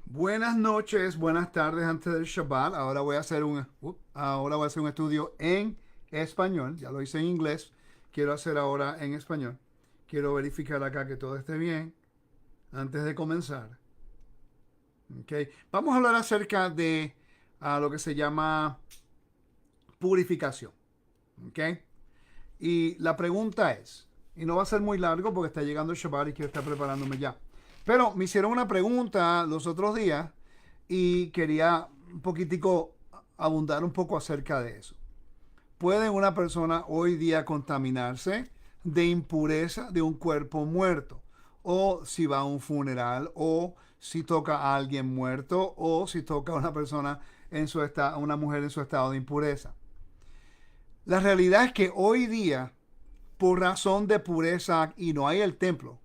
Buenas noches, buenas tardes antes del Shabbat. Ahora voy a hacer un estudio en español. Ya lo hice en inglés. Quiero hacer ahora en español. Quiero verificar acá que todo esté bien antes de comenzar. Okay. Vamos a hablar acerca de lo que se llama purificación. Okay. Y la pregunta es, y no va a ser muy largo porque está llegando el Shabbat y quiero estar preparándome ya. Pero me hicieron una pregunta los otros días y quería un poquitico abundar un poco acerca de eso. ¿Puede una persona hoy día contaminarse de impureza de un cuerpo muerto? O si va a un funeral, o si toca a alguien muerto, o si toca a una persona a una mujer en su estado de impureza. La realidad es que hoy día, por razón de pureza, y no hay el templo,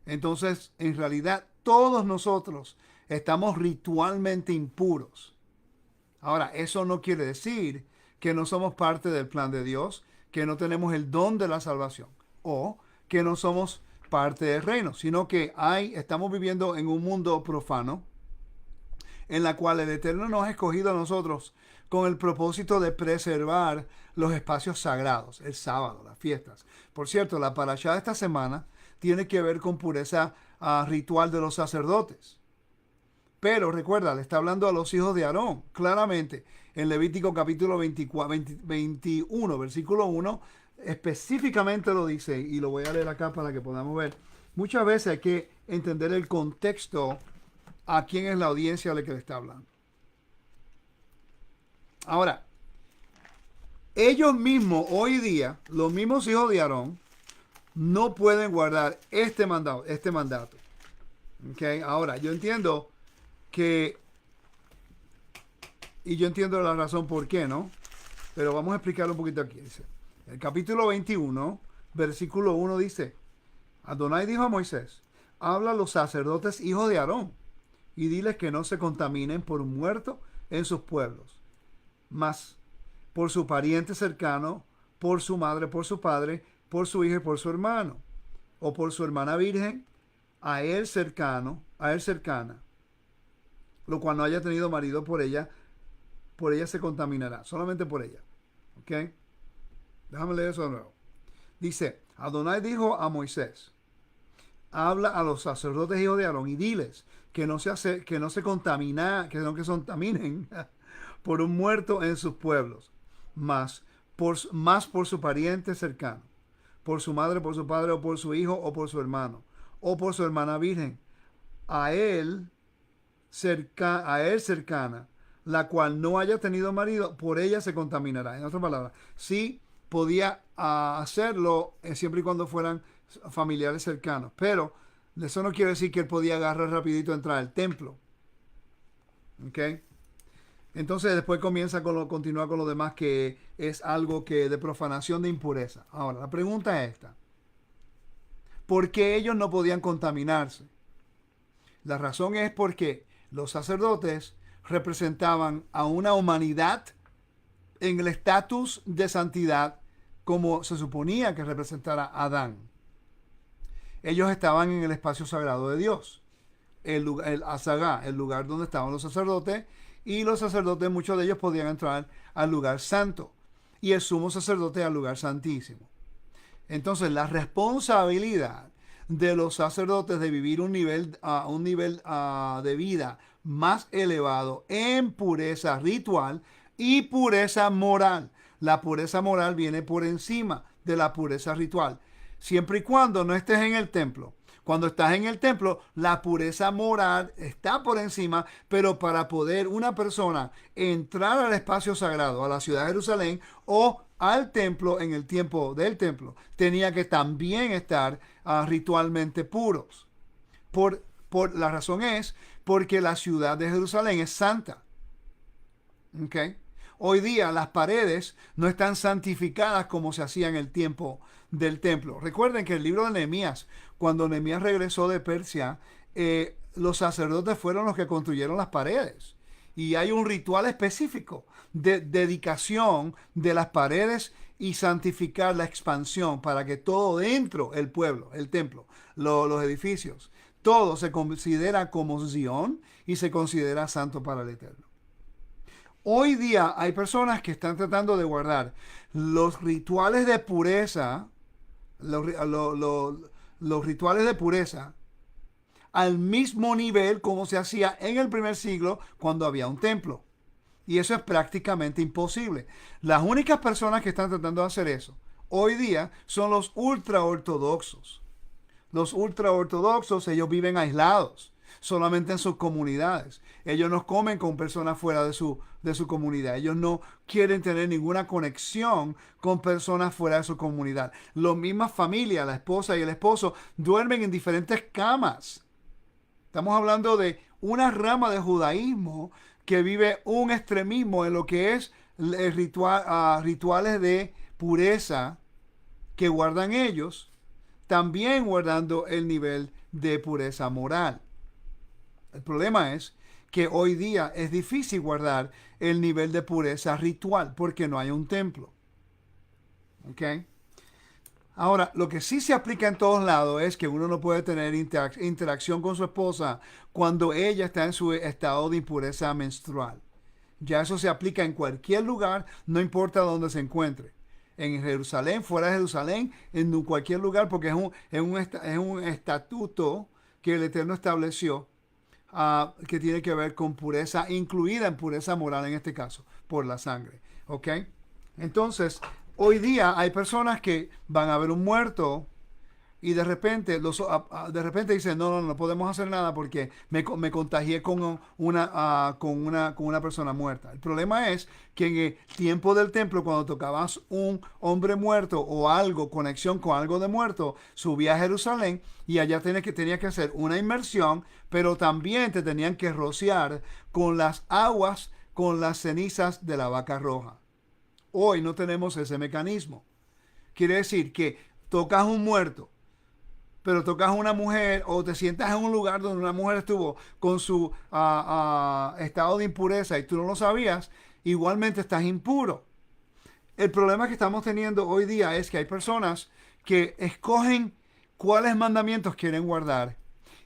entonces en realidad todos nosotros estamos ritualmente impuros. Ahora, eso no quiere decir que no somos parte del plan de Dios, que no tenemos el don de la salvación o que no somos parte del reino, sino que estamos viviendo en un mundo profano en la cual el Eterno nos ha escogido a nosotros con el propósito de preservar los espacios sagrados, el sábado, las fiestas. Por cierto, la parashá de esta semana tiene que ver con pureza ritual de los sacerdotes. Pero recuerda, le está hablando a los hijos de Aarón, claramente, en Levítico capítulo 21, versículo 1, específicamente lo dice, y lo voy a leer acá para que podamos ver. Muchas veces hay que entender el contexto a quién es la audiencia a la que le está hablando. Ahora, ellos mismos, hoy día, los mismos hijos de Aarón, no pueden guardar este mandato. ¿Okay? Ahora, yo entiendo que, y yo entiendo la razón por qué, ¿no? Pero vamos a explicarlo un poquito aquí. Dice, el capítulo 21, versículo 1 dice, Adonai dijo a Moisés, habla a los sacerdotes hijos de Aarón y diles que no se contaminen por un muerto en sus pueblos, mas por su pariente cercano, por su madre, por su padre, por su hijo y por su hermano, o por su hermana virgen, a él cercana, lo cual no haya tenido marido por ella se contaminará, solamente por ella. ¿Ok? Déjame leer eso de nuevo. Dice, Adonai dijo a Moisés, habla a los sacerdotes hijos de Aarón y diles que no se contaminen por un muerto en sus pueblos, más por su pariente cercano, por su madre, por su padre, o por su hijo, o por su hermano, o por su hermana virgen, a él cercana, la cual no haya tenido marido, por ella se contaminará. En otras palabras, sí podía hacerlo siempre y cuando fueran familiares cercanos, pero eso no quiere decir que él podía agarrar rapidito a entrar al templo. ¿Ok? Entonces después continúa con lo demás, que es algo que de profanación de impureza. Ahora, la pregunta es esta. ¿Por qué ellos no podían contaminarse? La razón es porque los sacerdotes representaban a una humanidad en el estatus de santidad como se suponía que representara a Adán. Ellos estaban en el espacio sagrado de Dios, el Asagá, el lugar donde estaban los sacerdotes, y los sacerdotes, muchos de ellos podían entrar al lugar santo, y el sumo sacerdote al lugar santísimo. Entonces, la responsabilidad de los sacerdotes de vivir un nivel de vida más elevado en pureza ritual y pureza moral. La pureza moral viene por encima de la pureza ritual, siempre y cuando no estés en el templo. Cuando estás en el templo, la pureza moral está por encima, pero para poder una persona entrar al espacio sagrado, a la ciudad de Jerusalén o al templo en el tiempo del templo, tenía que también estar ritualmente puros. La razón es porque la ciudad de Jerusalén es santa. ¿Okay? Hoy día las paredes no están santificadas como se hacía en el tiempo del templo. Recuerden que el libro de Nehemías, cuando Nehemías regresó de Persia, los sacerdotes fueron los que construyeron las paredes. Y hay un ritual específico de dedicación de las paredes y santificar la expansión para que todo dentro, el pueblo, el templo, los edificios, todo se considera como Zión y se considera santo para el Eterno. Hoy día hay personas que están tratando de guardar los rituales de pureza, los rituales de pureza, al mismo nivel como se hacía en el primer siglo cuando había un templo. Y eso es prácticamente imposible. Las únicas personas que están tratando de hacer eso hoy día son los ultraortodoxos. Los ultraortodoxos, ellos viven aislados, solamente en sus comunidades. Ellos no comen con personas fuera de su comunidad. Ellos no quieren tener ninguna conexión con personas fuera de su comunidad. Las mismas familias, la esposa y el esposo, duermen en diferentes camas. Estamos hablando de una rama de judaísmo que vive un extremismo en lo que es el rituales de pureza que guardan ellos, también guardando el nivel de pureza moral. El problema es que hoy día es difícil guardar el nivel de pureza ritual porque no hay un templo. ¿Ok? Ahora, lo que sí se aplica en todos lados es que uno no puede tener interacción con su esposa cuando ella está en su estado de impureza menstrual. Ya eso se aplica en cualquier lugar, no importa dónde se encuentre. En Jerusalén, fuera de Jerusalén, en cualquier lugar, porque es un estatuto que el Eterno estableció que tiene que ver con pureza, incluida en pureza moral en este caso, por la sangre. ¿Ok? Entonces, hoy día hay personas que van a ver un muerto y de repente dicen, no podemos hacer nada porque me contagié con una persona muerta. El problema es que en el tiempo del templo, cuando tocabas un hombre muerto o algo, conexión con algo de muerto, subía a Jerusalén y allá tenía que hacer una inmersión, pero también te tenían que rociar con las aguas, con las cenizas de la vaca roja. Hoy no tenemos ese mecanismo. Quiere decir que tocas un muerto, pero tocas a una mujer o te sientas en un lugar donde una mujer estuvo con su estado de impureza y tú no lo sabías, igualmente estás impuro. El problema que estamos teniendo hoy día es que hay personas que escogen cuáles mandamientos quieren guardar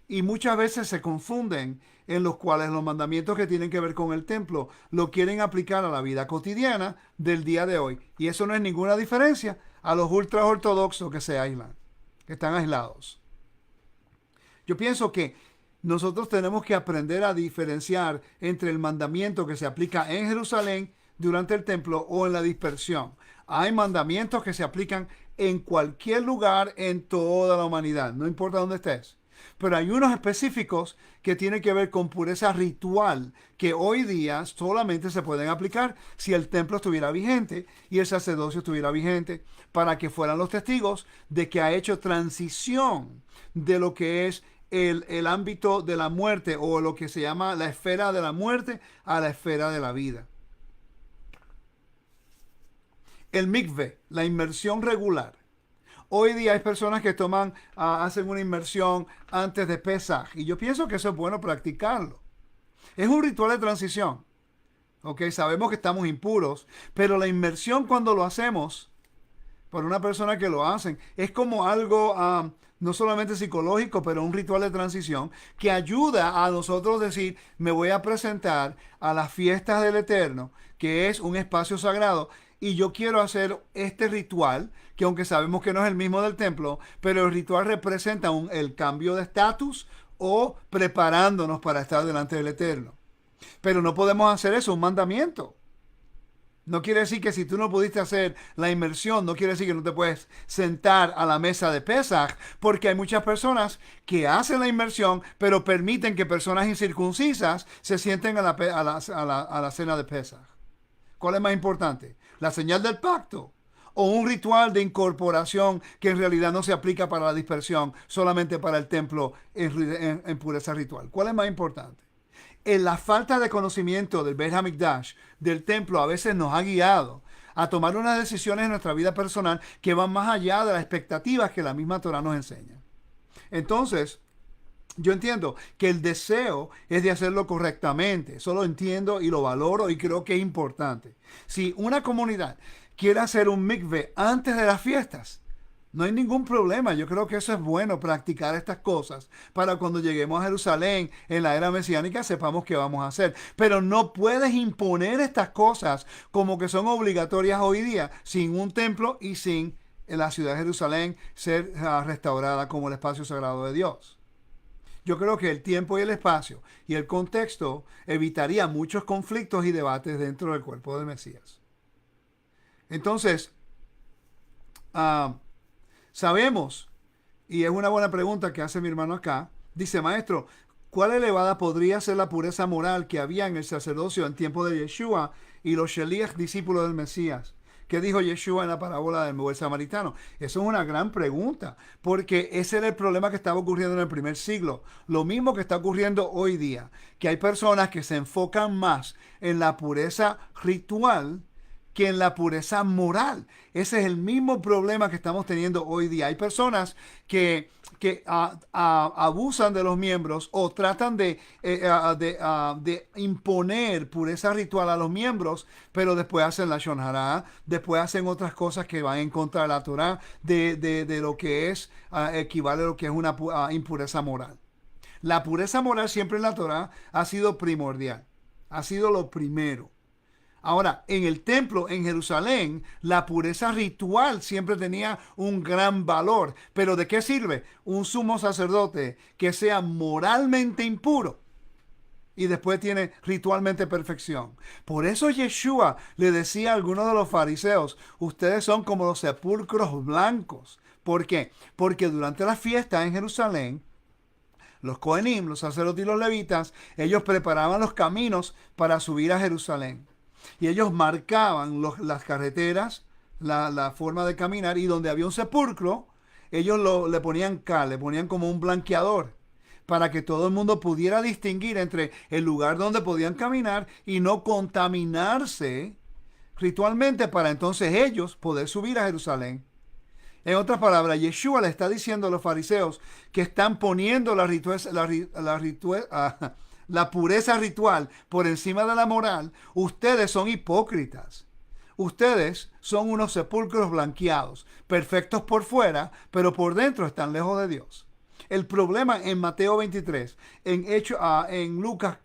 y muchas veces se confunden en los cuales los mandamientos que tienen que ver con el templo lo quieren aplicar a la vida cotidiana del día de hoy. Y eso no es ninguna diferencia a los ultra ortodoxos que se aíslan, que están aislados. Yo pienso que nosotros tenemos que aprender a diferenciar entre el mandamiento que se aplica en Jerusalén durante el templo o en la dispersión. Hay mandamientos que se aplican en cualquier lugar en toda la humanidad, no importa dónde estés. Pero hay unos específicos que tienen que ver con pureza ritual que hoy día solamente se pueden aplicar si el templo estuviera vigente y el sacerdocio estuviera vigente para que fueran los testigos de que ha hecho transición de lo que es el ámbito de la muerte o lo que se llama la esfera de la muerte a la esfera de la vida. El mikve, la inmersión regular. Hoy día hay personas que hacen una inmersión antes de Pesaj y yo pienso que eso es bueno practicarlo. Es un ritual de transición. ¿Ok? Sabemos que estamos impuros, pero la inmersión cuando lo hacemos, por una persona que lo hacen, es como algo no solamente psicológico, pero un ritual de transición que ayuda a nosotros decir, me voy a presentar a las fiestas del Eterno, que es un espacio sagrado, y yo quiero hacer este ritual, que aunque sabemos que no es el mismo del templo, pero el ritual representa el cambio de estatus o preparándonos para estar delante del Eterno. Pero no podemos hacer eso, un mandamiento. No quiere decir que si tú no pudiste hacer la inmersión, no quiere decir que no te puedes sentar a la mesa de Pesaj, porque hay muchas personas que hacen la inmersión, pero permiten que personas incircuncisas se sienten a la cena de Pesaj. ¿Cuál es más importante? ¿La señal del pacto? ¿O un ritual de incorporación que en realidad no se aplica para la dispersión, solamente para el templo en pureza ritual? ¿Cuál es más importante? En la falta de conocimiento del Beit HaMikdash, del templo, a veces nos ha guiado a tomar unas decisiones en nuestra vida personal que van más allá de las expectativas que la misma Torah nos enseña. Entonces, yo entiendo que el deseo es de hacerlo correctamente. Eso lo entiendo y lo valoro y creo que es importante. Si una comunidad quiere hacer un mikve antes de las fiestas, No hay ningún problema. Yo creo que eso es bueno, practicar estas cosas para cuando lleguemos a Jerusalén en la era mesiánica sepamos qué vamos a hacer. Pero no puedes imponer estas cosas como que son obligatorias hoy día sin un templo y sin la ciudad de Jerusalén ser restaurada como el espacio sagrado de Dios. Yo creo que el tiempo y el espacio y el contexto evitaría muchos conflictos y debates dentro del cuerpo del Mesías. Entonces, sabemos, y es una buena pregunta que hace mi hermano acá, dice, maestro, ¿cuál elevada podría ser la pureza moral que había en el sacerdocio en tiempo de Yeshua y los Sheliach, discípulos del Mesías? ¿Qué dijo Yeshua en la parábola del buen samaritano? Eso es una gran pregunta, porque ese era el problema que estaba ocurriendo en el primer siglo. Lo mismo que está ocurriendo hoy día, que hay personas que se enfocan más en la pureza ritual que en la pureza moral. Ese es el mismo problema que estamos teniendo hoy día. Hay personas que abusan de los miembros o tratan de imponer pureza ritual a los miembros, pero después hacen la Shon Hará, después hacen otras cosas que van en contra de la Torah, de lo que es, equivale a lo que es una impureza moral. La pureza moral siempre en la Torah ha sido primordial, ha sido lo primero. Ahora, en el templo, en Jerusalén, la pureza ritual siempre tenía un gran valor. ¿Pero de qué sirve un sumo sacerdote que sea moralmente impuro y después tiene ritualmente perfección? Por eso Yeshua le decía a algunos de los fariseos, ustedes son como los sepulcros blancos. ¿Por qué? Porque durante la fiesta en Jerusalén, los Cohenim, los sacerdotes y los levitas, ellos preparaban los caminos para subir a Jerusalén. Y ellos marcaban las carreteras, la forma de caminar, y donde había un sepulcro, ellos le ponían cal, le ponían como un blanqueador, para que todo el mundo pudiera distinguir entre el lugar donde podían caminar y no contaminarse ritualmente para entonces ellos poder subir a Jerusalén. En otras palabras, Yeshua le está diciendo a los fariseos que están poniendo la pureza ritual por encima de la moral. Ustedes son hipócritas. Ustedes son unos sepulcros blanqueados, perfectos por fuera, pero por dentro están lejos de Dios. El problema en Mateo 23, en Lucas,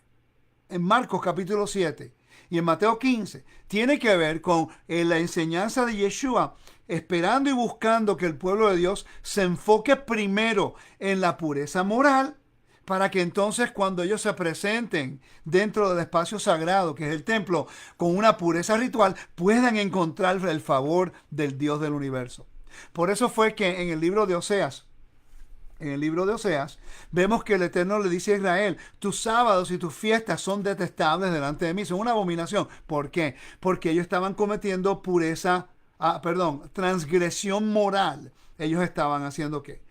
en Marcos capítulo 7 y en Mateo 15, tiene que ver con la enseñanza de Yeshua, esperando y buscando que el pueblo de Dios se enfoque primero en la pureza moral, para que entonces cuando ellos se presenten dentro del espacio sagrado, que es el templo, con una pureza ritual, puedan encontrar el favor del Dios del universo. Por eso fue que en el libro de Oseas, vemos que el Eterno le dice a Israel, tus sábados y tus fiestas son detestables delante de mí, son una abominación. ¿Por qué? Porque ellos estaban cometiendo transgresión moral. Ellos estaban haciendo ¿qué?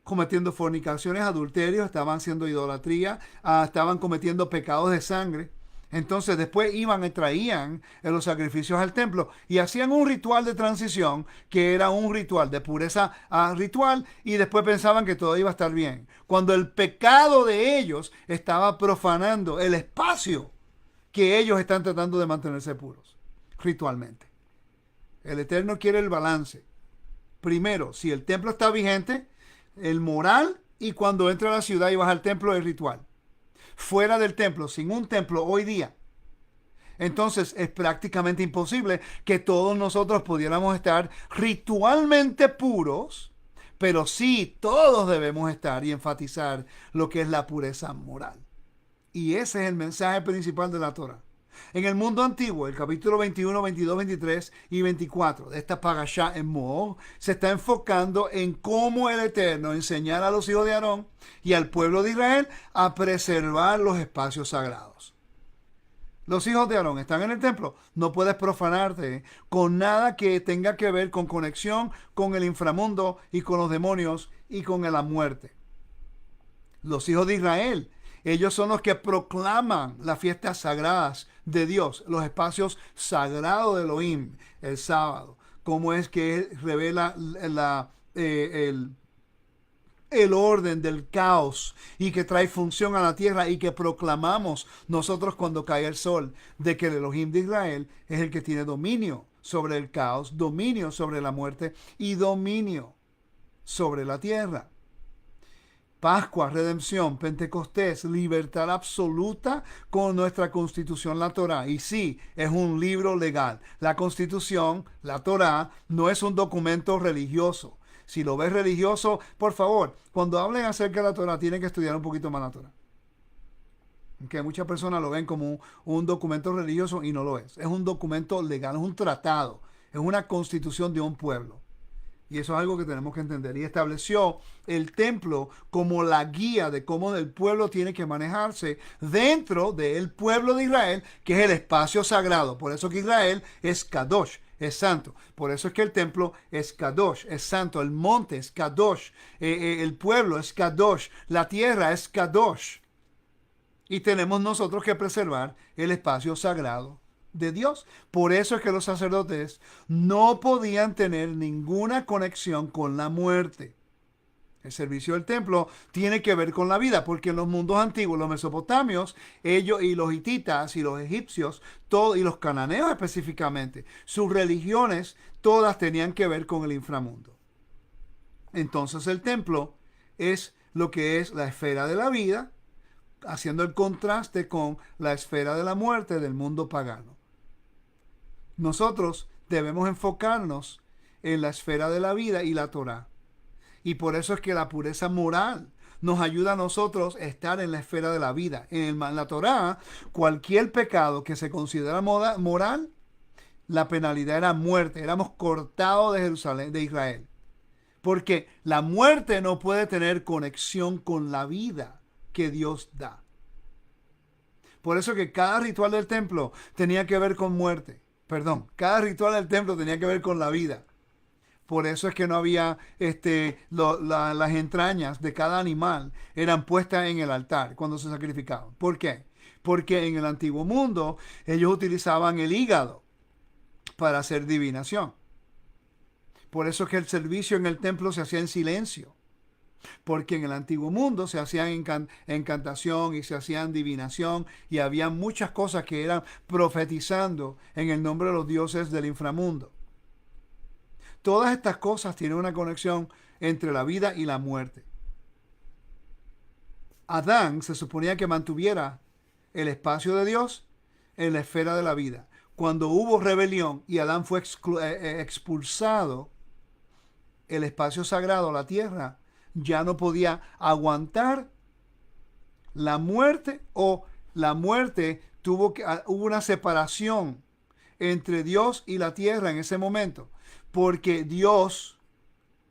Cometiendo fornicaciones, adulterios, estaban haciendo idolatría, estaban cometiendo pecados de sangre. Entonces después iban y traían los sacrificios al templo y hacían un ritual de transición que era un ritual de pureza ritual, y después pensaban que todo iba a estar bien, cuando el pecado de ellos estaba profanando el espacio que ellos están tratando de mantenerse puros ritualmente. El Eterno quiere el balance. Primero, si el templo está vigente, el moral, y cuando entra a la ciudad y vas al templo, el ritual. Fuera del templo, sin un templo hoy día, entonces es prácticamente imposible que todos nosotros pudiéramos estar ritualmente puros, pero sí todos debemos estar y enfatizar lo que es la pureza moral. Y ese es el mensaje principal de la Torah. En el mundo antiguo, el capítulo 21, 22, 23 y 24 de esta parashá en Moab se está enfocando en cómo el Eterno enseñará a los hijos de Aarón y al pueblo de Israel a preservar los espacios sagrados. Los hijos de Aarón están en el templo, no puedes profanarte con nada que tenga que ver con conexión con el inframundo y con los demonios y con la muerte. Los hijos de Israel, ellos son los que proclaman las fiestas sagradas de Dios, los espacios sagrados de Elohim, el sábado. Cómo es que Él revela el orden del caos y que trae función a la tierra, y que proclamamos nosotros cuando cae el sol de que el Elohim de Israel es el que tiene dominio sobre el caos, dominio sobre la muerte y dominio sobre la tierra. Pascua, redención, Pentecostés, libertad absoluta con nuestra Constitución, la Torá. Y sí, es un libro legal. La Constitución, la Torá, no es un documento religioso. Si lo ves religioso, por favor, cuando hablen acerca de la Torá, tienen que estudiar un poquito más la Torá. Que muchas personas lo ven como un documento religioso y no lo es. Es un documento legal, es un tratado, es una constitución de un pueblo. Y eso es algo que tenemos que entender. Y estableció el templo como la guía de cómo el pueblo tiene que manejarse dentro del pueblo de Israel, que es el espacio sagrado. Por eso que Israel es Kadosh, es santo. Por eso es que el templo es Kadosh, es santo. El monte es Kadosh. El pueblo es Kadosh. La tierra es Kadosh. Y tenemos nosotros que preservar el espacio sagrado de Dios. Por eso es que los sacerdotes no podían tener ninguna conexión con la muerte. El servicio del templo tiene que ver con la vida, porque en los mundos antiguos, los mesopotamios, ellos y los hititas y los egipcios, y los cananeos específicamente, sus religiones todas tenían que ver con el inframundo. Entonces el templo es lo que es la esfera de la vida, haciendo el contraste con la esfera de la muerte del mundo pagano. Nosotros debemos enfocarnos en la esfera de la vida y la Torá. Y por eso es que la pureza moral nos ayuda a nosotros a estar en la esfera de la vida. En la Torá, cualquier pecado que se considera moral, la penalidad era muerte. Éramos cortados de Jerusalén, de Israel. Porque la muerte no puede tener conexión con la vida que Dios da. Por eso que cada ritual del templo tenía que ver con muerte. Perdón, cada ritual del templo tenía que ver con la vida. Por eso es que no había las entrañas de cada animal eran puestas en el altar cuando se sacrificaban. ¿Por qué? Porque en el antiguo mundo ellos utilizaban el hígado para hacer divinación. Por eso es que el servicio en el templo se hacía en silencio. Porque en el antiguo mundo se hacían encantación y se hacían divinación y había muchas cosas que eran profetizando en el nombre de los dioses del inframundo. Todas estas cosas tienen una conexión entre la vida y la muerte. Adán se suponía que mantuviera el espacio de Dios en la esfera de la vida. Cuando hubo rebelión y Adán fue expulsado, el espacio sagrado, la tierra, ya no podía aguantar la muerte, o la muerte hubo una separación entre Dios y la tierra en ese momento, porque Dios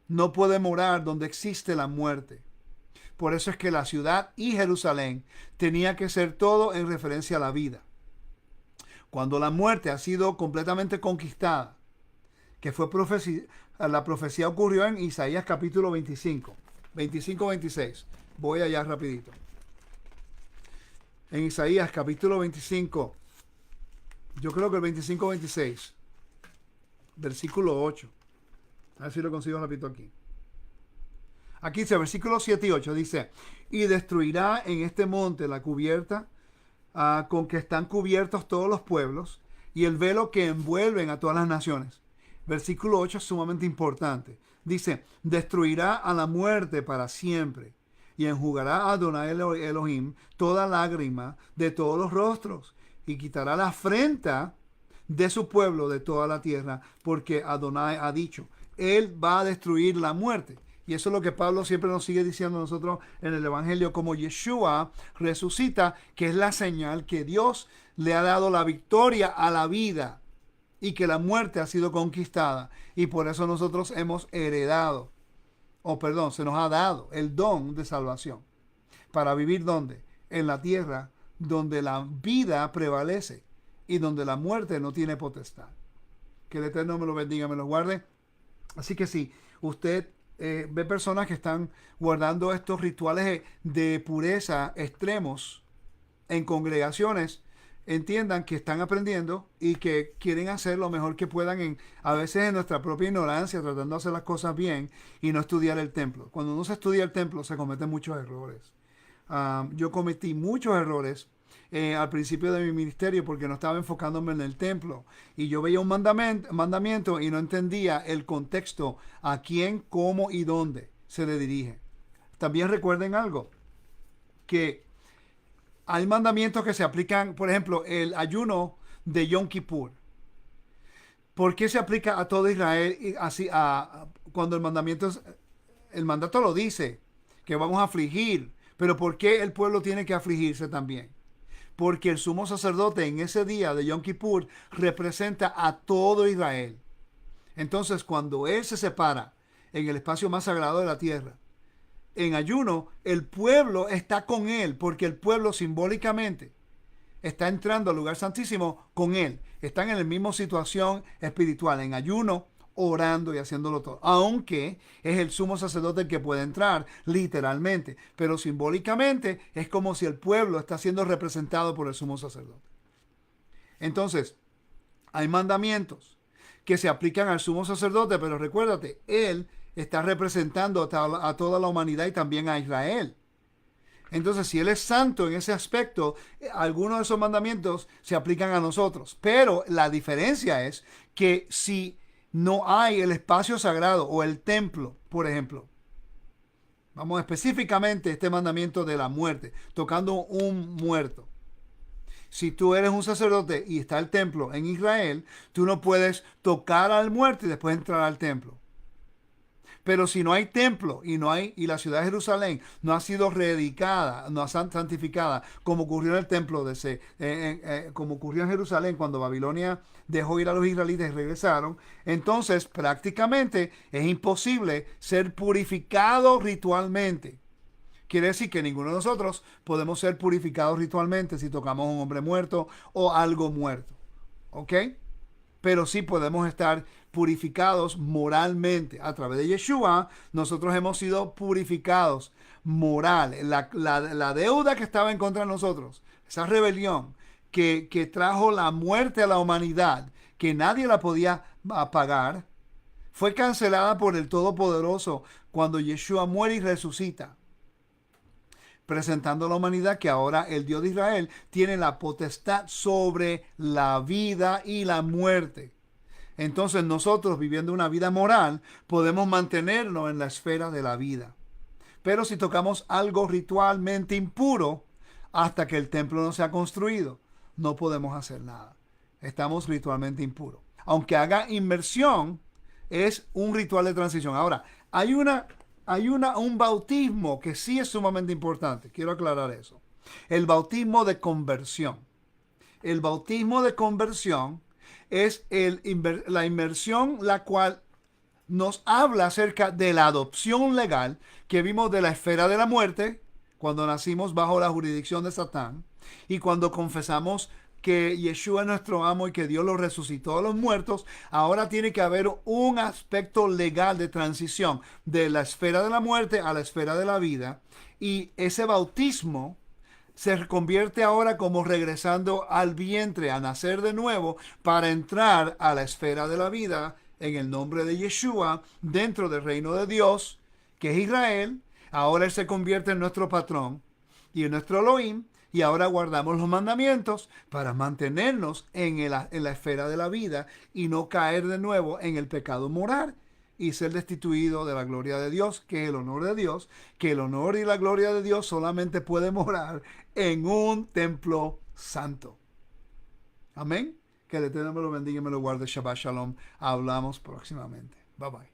no puede morar donde existe la muerte. Por eso es que la ciudad y Jerusalén tenía que ser todo en referencia a la vida. Cuando la muerte ha sido completamente conquistada, que fue la profecía ocurrió en Isaías capítulo 25-26. Voy allá rapidito. En Isaías capítulo 25, yo creo que el 25-26, versículo 8. A ver si lo consigo rapidito aquí. Aquí dice, versículos 7 y 8, dice, y destruirá en este monte la cubierta con que están cubiertos todos los pueblos y el velo que envuelven a todas las naciones. Versículo 8 es sumamente importante. Dice, destruirá a la muerte para siempre y enjugará a Adonai Elohim toda lágrima de todos los rostros y quitará la afrenta de su pueblo de toda la tierra, porque Adonai ha dicho, él va a destruir la muerte. Y eso es lo que Pablo siempre nos sigue diciendo a nosotros en el Evangelio, como Yeshua resucita, que es la señal que Dios le ha dado la victoria a la vida y que la muerte ha sido conquistada. Y por eso nosotros hemos heredado, se nos ha dado el don de salvación. ¿Para vivir dónde? En la tierra donde la vida prevalece y donde la muerte no tiene potestad. Que el Eterno me lo bendiga, me lo guarde. Así que si usted ve personas que están guardando estos rituales de pureza extremos en congregaciones, entiendan que están aprendiendo y que quieren hacer lo mejor que puedan, a veces en nuestra propia ignorancia, tratando de hacer las cosas bien y no estudiar el templo. Cuando no se estudia el templo se cometen muchos errores. Yo cometí muchos errores al principio de mi ministerio porque no estaba enfocándome en el templo. Y yo veía un mandamiento y no entendía el contexto, a quién, cómo y dónde se le dirige. También recuerden algo, que hay mandamientos que se aplican, por ejemplo, el ayuno de Yom Kippur. ¿Por qué se aplica a todo Israel y así cuando el mandato lo dice, que vamos a afligir? Pero ¿por qué el pueblo tiene que afligirse también? Porque el sumo sacerdote en ese día de Yom Kippur representa a todo Israel. Entonces, cuando él se separa en el espacio más sagrado de la tierra, en ayuno, el pueblo está con él, porque el pueblo simbólicamente está entrando al lugar santísimo con él. Están en la misma situación espiritual, en ayuno, orando y haciéndolo todo. Aunque es el sumo sacerdote el que puede entrar, literalmente. Pero simbólicamente es como si el pueblo está siendo representado por el sumo sacerdote. Entonces, hay mandamientos que se aplican al sumo sacerdote, pero recuérdate, él está representando a toda la humanidad y también a Israel. Entonces, si él es santo en ese aspecto, algunos de esos mandamientos se aplican a nosotros. Pero la diferencia es que si no hay el espacio sagrado o el templo, por ejemplo, vamos específicamente a este mandamiento de la muerte, tocando un muerto. Si tú eres un sacerdote y está el templo en Israel, tú no puedes tocar al muerto y después entrar al templo. Pero si no hay templo y la ciudad de Jerusalén no ha sido reedicada, no ha santificada, como ocurrió en el templo como ocurrió en Jerusalén cuando Babilonia dejó ir a los israelitas y regresaron, entonces prácticamente es imposible ser purificado ritualmente. Quiere decir que ninguno de nosotros podemos ser purificados ritualmente si tocamos a un hombre muerto o algo muerto. ¿Ok? Pero sí podemos estar purificados moralmente. A través de Yeshua, nosotros hemos sido purificados moral. La deuda que estaba en contra de nosotros, esa rebelión que trajo la muerte a la humanidad, que nadie la podía pagar, fue cancelada por el Todopoderoso cuando Yeshua muere y resucita, presentando a la humanidad que ahora el Dios de Israel tiene la potestad sobre la vida y la muerte. Entonces nosotros, viviendo una vida moral, podemos mantenernos en la esfera de la vida. Pero si tocamos algo ritualmente impuro, hasta que el templo no sea construido, no podemos hacer nada. Estamos ritualmente impuros. Aunque haga inmersión, es un ritual de transición. Ahora, hay un bautismo que sí es sumamente importante. Quiero aclarar eso. El bautismo de conversión. El bautismo de conversión es la inmersión, la cual nos habla acerca de la adopción legal que vimos de la esfera de la muerte, cuando nacimos bajo la jurisdicción de Satán, y cuando confesamos que Yeshua es nuestro amo y que Dios lo resucitó de los muertos. Ahora tiene que haber un aspecto legal de transición de la esfera de la muerte a la esfera de la vida, y ese bautismo se convierte ahora como regresando al vientre, a nacer de nuevo para entrar a la esfera de la vida en el nombre de Yeshua, dentro del reino de Dios, que es Israel. Ahora Él se convierte en nuestro patrón y en nuestro Elohim, y ahora guardamos los mandamientos para mantenernos en la esfera de la vida y no caer de nuevo en el pecado moral y ser destituido de la gloria de Dios, que es el honor de Dios, que el honor y la gloria de Dios solamente puede morar en un templo santo. Amén. Que el Eterno me lo bendiga y me lo guarde. Shabbat Shalom. Hablamos próximamente. Bye bye.